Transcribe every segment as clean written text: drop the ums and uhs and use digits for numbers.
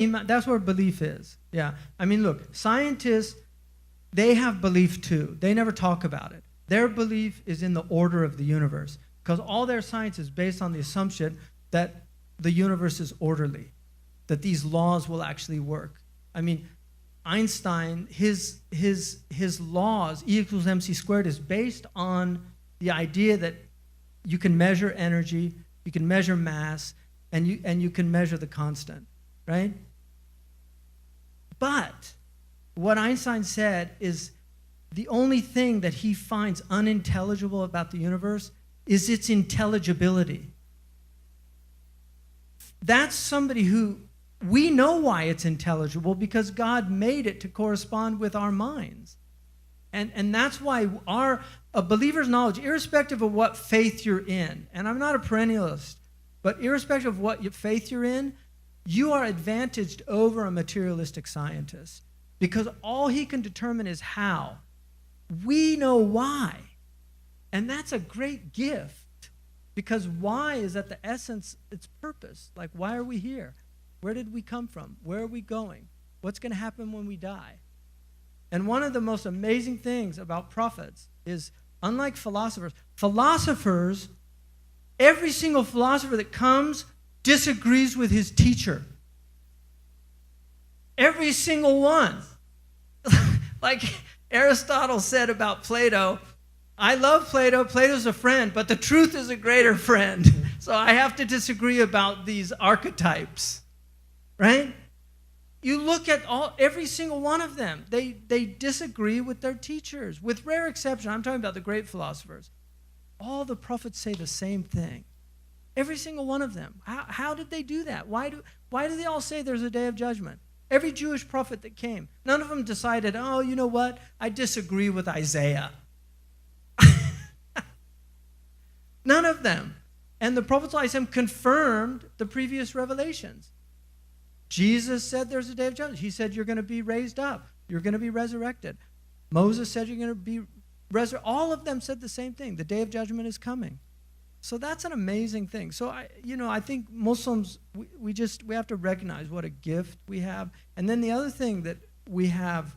That's where belief is. Yeah. I mean, look, scientists, they have belief too. They never talk about it. Their belief is in the order of the universe because all their science is based on the assumption that the universe is orderly, that these laws will actually work. I mean, Einstein, his laws, E equals mc squared, is based on the idea that you can measure energy, you can measure mass, and you can measure the constant, right? But what Einstein said is the only thing that he finds unintelligible about the universe is its intelligibility. That's somebody who, we know why it's intelligible because God made it to correspond with our minds. And that's why a believer's knowledge, irrespective of what faith you're in, and I'm not a perennialist, but irrespective of what faith you're in, you are advantaged over a materialistic scientist because all he can determine is how. We know why. And that's a great gift because why is at the essence, its purpose. Like, why are we here? Where did we come from? Where are we going? What's going to happen when we die? And one of the most amazing things about prophets is, unlike philosophers, every single philosopher that comes disagrees with his teacher. Every single one. Like Aristotle said about Plato, I love Plato, Plato's a friend, but the truth is a greater friend. So I have to disagree about these archetypes, right? You look at every single one of them. They disagree with their teachers, with rare exception. I'm talking about the great philosophers. All the prophets say the same thing. Every single one of them. How did they do that? Why do they all say there's a day of judgment? Every Jewish prophet that came, none of them decided, oh, you know what? I disagree with Isaiah. None of them. And the Prophet ﷺ confirmed the previous revelations. Jesus said there's a day of judgment. He said you're going to be raised up. You're going to be resurrected. Moses said you're going to be resurrected. All of them said the same thing. The day of judgment is coming. So that's an amazing thing. So I think Muslims, we have to recognize what a gift we have. And then the other thing that we have,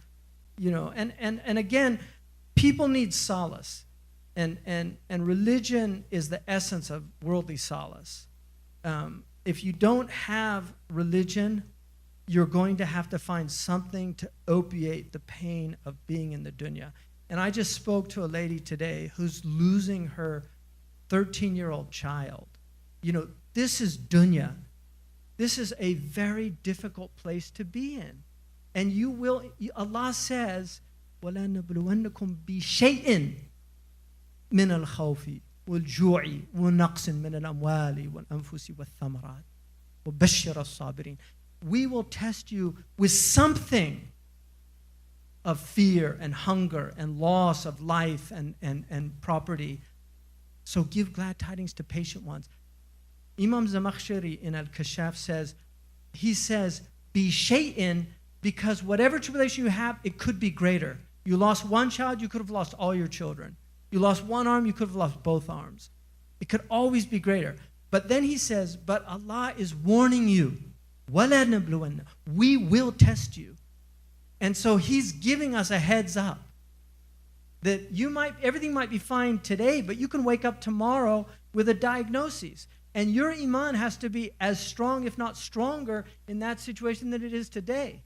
and again, people need solace. And religion is the essence of worldly solace. If you don't have religion, you're going to have to find something to opiate the pain of being in the dunya. And I just spoke to a lady today who's losing her 13-year-old child. This is dunya. This is a very difficult place to be in. And Allah says, وَلَنَبْلُوَنَّكُمْ بِشَيْءٍ مِنَ الْخَوْفِ وَالْجُوعِ وَنَقْصٍ مِنَ الْأَمْوَالِ وَالْأَنفُسِ وَالثَّمَرَاتِ وَبَشِّرَ الصَّابِرِينَ. We will test you with something of fear and hunger and loss of life and property. So give glad tidings to patient ones. Imam Zamakhshari in Al-Kashaf says, be shay'in, because whatever tribulation you have, it could be greater. You lost one child, you could have lost all your children. You lost one arm, you could have lost both arms. It could always be greater. But then he says, but Allah is warning you. وَلَا نَبْلُوَنَّ. We will test you. And so he's giving us a heads up that everything might be fine today, but you can wake up tomorrow with a diagnosis. And your iman has to be as strong, if not stronger, in that situation than it is today.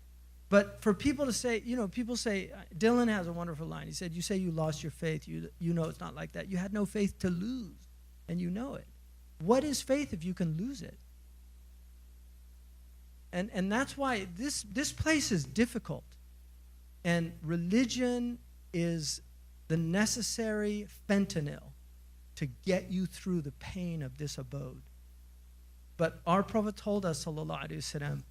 But for people to say, people say, Dylan has a wonderful line. He said, you say you lost your faith. You know it's not like that. You had no faith to lose, and you know it. What is faith if you can lose it? And that's why this place is difficult. And religion is the necessary fentanyl to get you through the pain of this abode. But our Prophet told us, sallallahu alaihi wasallam,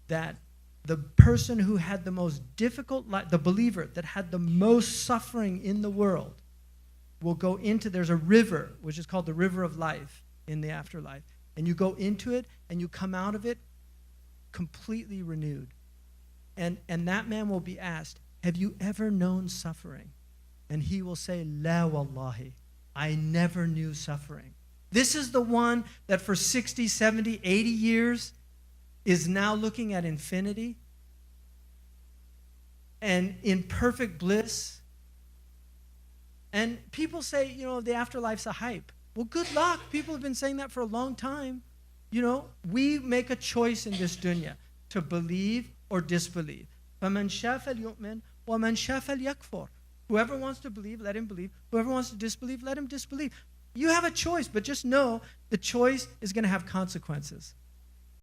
that the person who had the most difficult life, the believer that had the most suffering in the world, will go into, there's a river, which is called the river of life in the afterlife. And you go into it, and you come out of it completely renewed. And that man will be asked, have you ever known suffering? And he will say, La wallahi, I never knew suffering. This is the one that for 60, 70, 80 years is now looking at infinity and in perfect bliss. And people say, the afterlife's a hype. Well, good luck. People have been saying that for a long time. We make a choice in this dunya to believe or disbelieve. فَمَنْ شَاءَ فَلْيُؤْمِنْ وَمَنْ شَاءَ فَلْيَكْفُرْ. Whoever wants to believe, let him believe. Whoever wants to disbelieve, let him disbelieve. You have a choice, but just know the choice is going to have consequences.